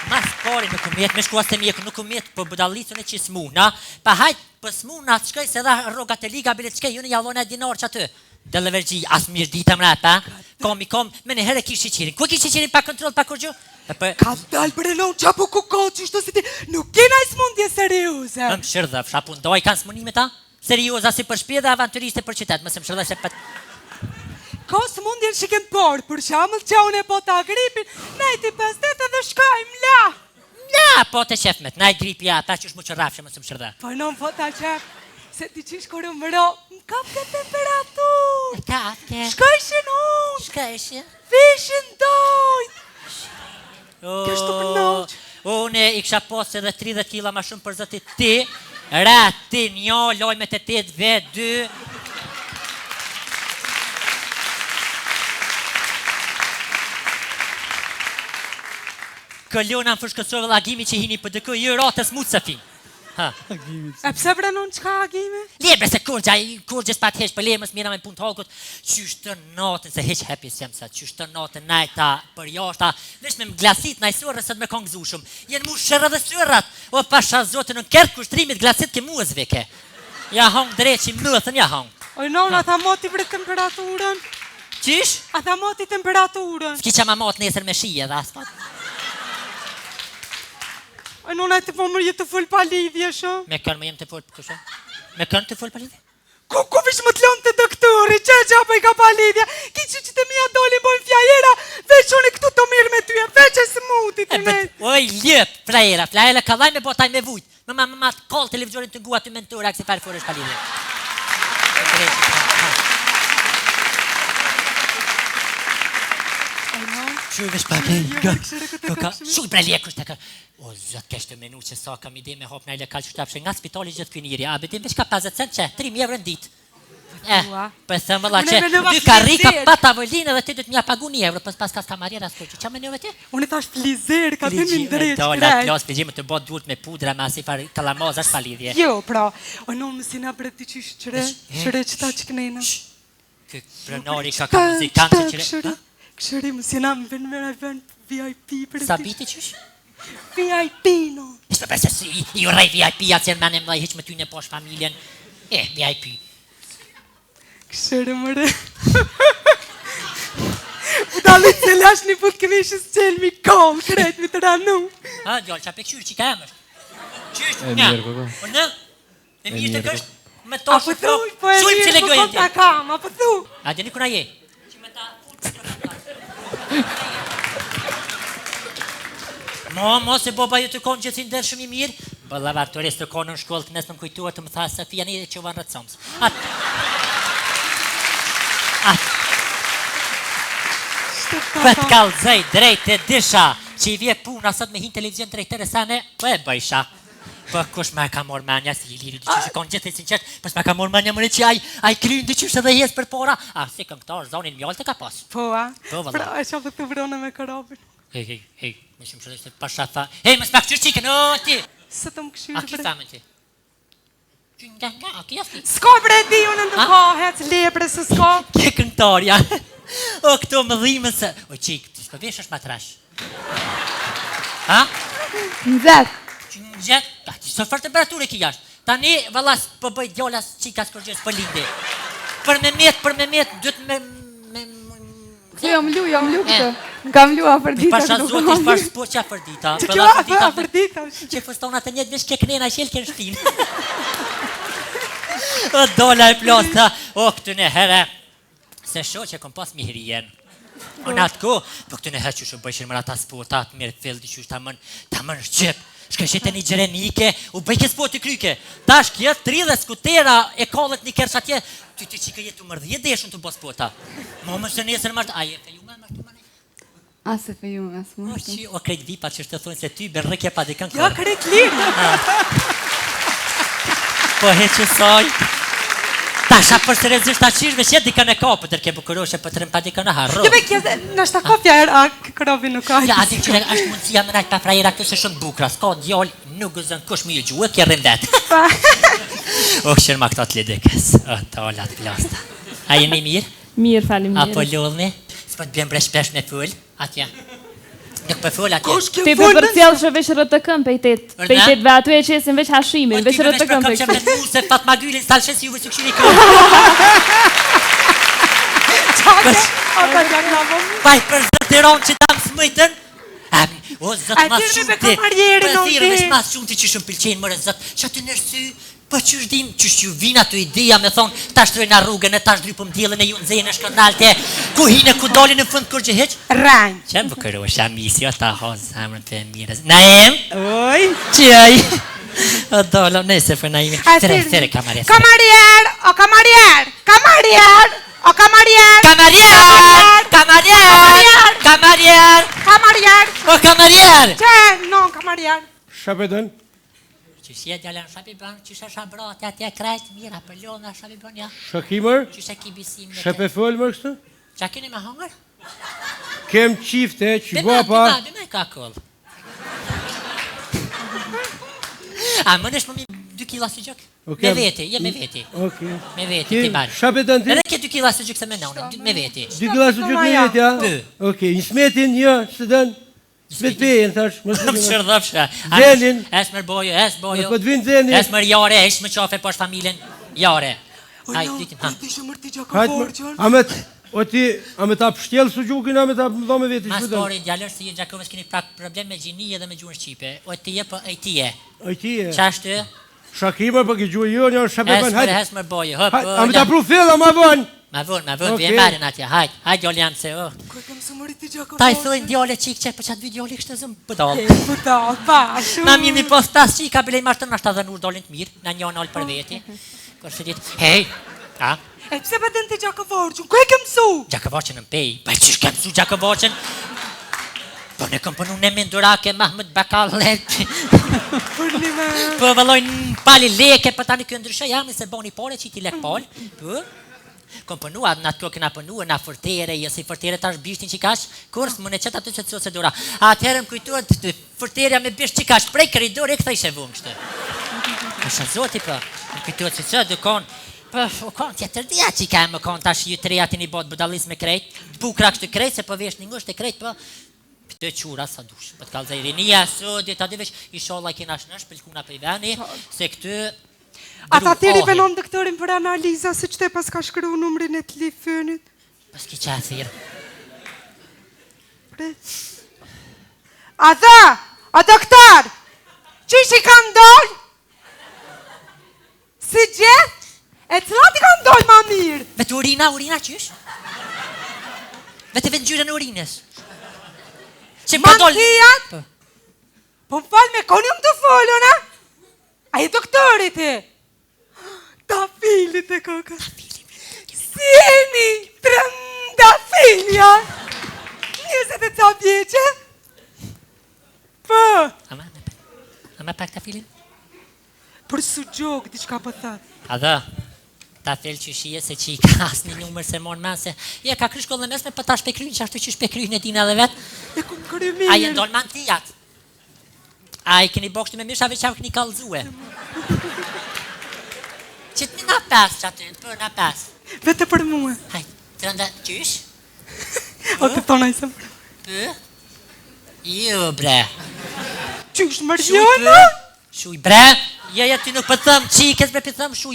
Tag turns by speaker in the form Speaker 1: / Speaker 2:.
Speaker 1: Mas pari nuk umet, me shkuas të mjeku, nuk umet për budallicën e që smuna, pa hajt për smuna të shkoj se dha rogat e liga, bile të shkoj, ju në jallon e dinar që aty. Delle vergji, as mirë dita më rata, kom, me në herë kish qirin. Ku kish qirin pa kontrol, pa kur gju?
Speaker 2: Ka dal për e non qapo ku ka qishto si ti, nuk kena i smundje serioze.
Speaker 1: Më shërdha, shapundoj, kanë smunime ta? Serioza si për shpje dhe avanturiste për qytet, më se më shërdha se për...
Speaker 2: Ka smundjen që kënë porë, për shamëll që unë e po ta gripin, najti pastet edhe shkajmë la.
Speaker 1: La, po të qefmet, najt gripi ata që është mu që rafshë, më se më shërdha.
Speaker 2: Po non po ta qef, se ti qish kërë më ro, më kap ke temperatur.
Speaker 1: Kapke.
Speaker 2: Shkajshin unë.
Speaker 1: Shkajshin?
Speaker 2: Vishin dojt. Kështu kënoq.
Speaker 1: Une i kësha posë edhe 30 kila ma shumë për zëtit ti, ti, njo, loj me të 8 vet, 2. Këllona në fërshkësove lagimi që hini për dëkë, ju rotës mutë së fin.
Speaker 2: E pse brenon qka agime?
Speaker 1: Liebe se kurgjës pa të heq për lemës, mira me punë të halkut, qysh të natën, se heq hepis jam sa, qysh të natën najta për jashta, vesh me më glasit na i surës sët me kongë zushum, jenë mu shërë dhe surët, o pasha zotë në kërë kushtrimit glasit ke muës veke. Ja hongë dreqi mëthën, ja hongë.
Speaker 2: Oj non, a tha moti vre temperaturën?
Speaker 1: Qish?
Speaker 2: A tha moti temperaturën?
Speaker 1: S'ki që ma matë nesër me shije dhe aspat.
Speaker 2: Oj non, a të po më jetë të full pa lidhje shë?
Speaker 1: Me kënë më jem të full për këshë? Me kënë të full pa lidhje?
Speaker 2: Ku vish më të lonë të doktori, që gjapa i ka pa lidhja? Ki që të mija doli bojnë fjajera, veç unë i këtu të mirë me tyje, veç e së muti të nejtë.
Speaker 1: Oj, ljëp, flajera ka vaj me botaj me vujt. Më kol televizionin të ngua të mentura, kësi farë fërë është pa lidhje. Qyvesh pa këka, shuj bre lje kështë të kërë. O, zëtë kështë të menu që sa kam ide me hop në e lekal që të apshe nga spitali gjithë këniri, a betim vesh ka 50 cent që, 3.000 euro në ditë. Për thëmë la që, dy karika pa tavolinë dhe ti du të mja pagu 1 euro, pas ka skamarjera s'ko që, qa me njëve ti?
Speaker 2: Unë thash flizer, ka të një ndreq
Speaker 1: krejt. Dola plos, fligjime të bot durt me pudra, me asi farë kalamaz, është pa lidhje.
Speaker 2: Jo, pra, o në më si na breti që shre qëta që kënejna.
Speaker 1: Kë prenari ka muzikantë që qëre.
Speaker 2: Këshëri më si na më vën VIP për
Speaker 1: Sa biti qësh?
Speaker 2: VIP, no.
Speaker 1: Ishte përse si, i urej VIP, atë jenë mene mlaj, heq me ty në posh familjen. VIP.
Speaker 2: Këshëri më re. Dalit se lash një put këmi shës qelë mi kol, krejt mi të ranu.
Speaker 1: Ha, djallë, qa pe këshyrë që ka emër? Qështë, nga? O në? E mirë të kështë? Me to shë flok. Shujmë që legojnë
Speaker 2: të. A kam, a pëthu.
Speaker 1: A djeni kuna je? Që me ta... Mo, se boba ju të konë që si ndërë shumë i mirë, bëllavar të resë të konë në shkollë të nesë më kujtua të më tha Sofia një dhe që vanë rëtë somës. Për të kalëzaj drejt e disha që i vje puna sot me hinë televizion drejtere sane, për e bëjsha. Për kush me ka morë manja, si i liri dyqysh e konë gjithë e sinqert, për me ka morë manja mëre që aj krynë dyqysh edhe jes për pora, si këngëtar, zonin mjallë të ka pas.
Speaker 2: Po, a? Pra, e që të vrone me karabin.
Speaker 1: Hej, me shumë shëllë se pasha tha, hej, më s'pa këshyrë qikën, o, ti!
Speaker 2: Së të më këshyrë,
Speaker 1: A ki thamë ti? Nga, a ki jashti?
Speaker 2: S'ko bre di unë në kohët, lepre se s'ko.
Speaker 1: Ke këngëtarja, o, këto më dhimën se, o, qikë, ti s'po vesh është matrash. Ha?
Speaker 2: Nëzet.
Speaker 1: Nëzet? Ti së fërë temperaturë ki jashtë. Ta ne, valas, për bëj djolas qikas kërgjës për linde. Për me metë, dhëtë me...
Speaker 2: Jam lu këtë. Nga mlu afërdita.
Speaker 1: Pasha zotis, pasha po që afërdita.
Speaker 2: Që kjo afërdita?
Speaker 1: Që fëstona të njëtë vesh ke kënena qelë kënë shpinë. O, dola e plosta. O, këtu në herë. Se sho që kom pas mihrien. O, në atë ko, po këtu në herë që shu bëjshën mëra ta sportat, mirë fillë, që ta mën shqip. Shkëshet e një gjerenike, u bëjke sport të kryke. Ta shkje 30 skutera e kollet një kërsh atje. Ty që ka jetu mërdhje deshën të bo sporta. Mo më shë nesër mërtë, a je feju me mërtë mëne?
Speaker 3: A se feju me mërtë.
Speaker 1: O krejt vipat që shtë thonë se ty berrëkje pa dikën kërë.
Speaker 2: Ja, krejt lirë.
Speaker 1: Po heqë soj. Ta sha për së rezisht ta qishme që jetë dikën e kapë, dërke bukuroshe për të rëm pa dikën e harro.
Speaker 2: Jove kjese, nështë ta kopja a kërovi nuk ajtë.
Speaker 1: Ja, adik që është mundësia më rajtë pa frajera këtu se shumë bukra, s'ka djallë, nuk gëzën kush më ju gjuë, kje rëndet. O, shërë ma këta të lidikës, o, talat plasta. A jeni mirë?
Speaker 3: Mirë, falim mirë.
Speaker 1: Apo lullni? S'po të bjem bre shpesh me full, atje. Nuk për full atje.
Speaker 2: Kush ke
Speaker 3: Ti
Speaker 2: folën?
Speaker 3: për cilë që veç RTK-n pejtet aty e qesin veç hashimin, veç RTK-n
Speaker 1: Që
Speaker 3: pejtet.
Speaker 1: me të mu se Fatma Gylin s'tal shes juve së këshiri kërë. Paj për zëtëron që tam smëjtën. O, zëtë mas
Speaker 2: Atyrë
Speaker 1: shumë
Speaker 2: me
Speaker 1: ti.
Speaker 2: kamarierin,
Speaker 1: Për
Speaker 2: o,
Speaker 1: thire
Speaker 2: ti.
Speaker 1: vesh mas shumë ti që shumë pëlqenë mërë zëtë. Që aty nërsy, për që shdim, që shju vina të ideja me thonë, ta shtrojnë rrugën e ta shdrypëm djelën e ju në zejnë e shkërnalte, ku hinë ku dolin në fund kur që heq.
Speaker 2: Ranj.
Speaker 1: Që më kërë është amisi, o ta hozë zamrën të mirës. Naim,
Speaker 2: Oj.
Speaker 1: që aj. O dolo, nëse për Naimin. There, kamarier.
Speaker 2: Kamarier, o kamarier, kamarier, o kamarier.
Speaker 1: Kamarier! Kamarier! Kamarier!
Speaker 2: Kamarier.
Speaker 1: O kamarier!
Speaker 2: Që, non, kamarier.
Speaker 4: Shapetën?
Speaker 1: Që si e djallën shapi bën, që shë shabrati atje krejt mira, për lona shapi bën, ja.
Speaker 4: Shakimër?
Speaker 1: Që shë ki bisim me
Speaker 4: Shape folmër kështë?
Speaker 1: Qa keni me hangër?
Speaker 4: Kem qifte, që guapa.
Speaker 1: Bime ka koll. A më nësh më mi 2 kila së gjëk? Me veti, je me veti.
Speaker 4: Okej.
Speaker 1: Me veti, ti banë.
Speaker 4: Shapetën ti?
Speaker 1: Edhe ke 2 kila së gjëk se me nëunë, me veti.
Speaker 4: 2 kila së gjëk me jetë, ja?
Speaker 1: Pë.
Speaker 4: Okej, në smetin, një, së dënë. Smet pejen, thash.
Speaker 1: Më shërdhëfshë.
Speaker 4: Zenin.
Speaker 1: Es mër bojo, es bojo.
Speaker 4: Po të vinë zenin.
Speaker 1: Es mër jare, es më qafe posh familjen jare. Hajt, ditim, ha.
Speaker 2: Ti shë mërti gjaka
Speaker 4: Hajt,
Speaker 2: forqën.
Speaker 4: amet, o ti, amet ta pështjelë së gjukin, amet ta më me veti
Speaker 1: Mas
Speaker 4: shpëtën.
Speaker 1: pori djallër se jenë Gjakovës keni prak problem me gjinije dhe me gjuhën Shqipe. O ti je po e ti je.
Speaker 4: O ti e.
Speaker 1: Qashtë?
Speaker 4: Shakimër, për ki gjuhë jo, një shapetën,
Speaker 1: Es
Speaker 4: hajt.
Speaker 1: mër bojo, hëp.
Speaker 4: Amet ta pru filla, ma vonë.
Speaker 1: Ma vonë,
Speaker 4: Okej.
Speaker 1: vje marin atje, hajt, hajt djallë jam se, oh.
Speaker 2: Ku e kam së mërti gjaka
Speaker 1: Ta i thojnë djallë qik qek, për qatë dy djallë i kështë zëmë pëdallë.
Speaker 2: Putal, pashu.
Speaker 1: Na mirë mi pos tas qika, bilej mashtën ashtë të dhenur dolin të mirë, na një nalë për veti. Kërë që ditë, hej, a?
Speaker 2: E pse për dënë ti gjaka forqën? Ku e kem su?
Speaker 1: Gjakovoqen në pej, pa qysh kem su Gjakovoqen? Po ne kom pënu në mendurake, Mahmud Bakallet.
Speaker 2: Për një me.
Speaker 1: Po vëllojnë pali leke, për tani kjo ndryshe jam, se boni pare që ti lek pal. Po, kom pënu, atë në atë kjo këna pënu, në fërtere, jësi fërtere tash bishtin që kash, kurs më në qëtë atë që të procedura. Atëherë më kujtuat fërtereja me bisht që kash, prej koridor e këtha ishe vëmë kështë. Po shazoti po, më kujtuat që që dukon, po o kon tjetër dhja që ka më kon tash ju të reja të një botë budalis me krejt, bukra kështë krejt, se po vesh një ngusht e krejt, po të qura sa dush, po të kalë zajri një asodi, ta divesh, i sholla kina shnesh, pëllkuna për i veni, se këtë
Speaker 2: Ata tiri venon doktorin për analiza se qëte pas ka shkru numrin e telefonit.
Speaker 1: Pas ki qa thirë.
Speaker 2: A doktor, qish i ka ndoll? Si gjithë? E cilat i ka ndoll ma mirë?
Speaker 1: Vete urina qysh? Vete vetë gjyre në urinës. Që më dollë...
Speaker 2: Mantijat? Po më falë me konjëm të folën, a? A i doktorit e? Ta filit e kokës. Sjeni, trënda filja. 23 vjeqe? Po.
Speaker 1: Ama pak ta filin?
Speaker 2: Për su gjokë, diçka po thatë.
Speaker 1: A dhe, ta fel që shije se që i ka asë një numër se mon men se... Je, ka kry shkollën mesme, për ta shpekryjnë që ashtu që shpekryjnë e dina dhe vetë.
Speaker 2: E kum kry mirë.
Speaker 1: A i ndonë mantijat. A i keni bokshtu me mishave që avë këni kalzue. Qëtë mi na pas që aty, për na pas.
Speaker 2: Vete për mua.
Speaker 1: Haj, të rënda, qysh?
Speaker 2: O të tonaj se më.
Speaker 1: Për? Jo, bre.
Speaker 2: Qysh
Speaker 1: Shuj
Speaker 2: mërgjona?
Speaker 1: për? Shuj, bre. Ja, ty nuk për thëmë qikës, bre për thëmë shuj.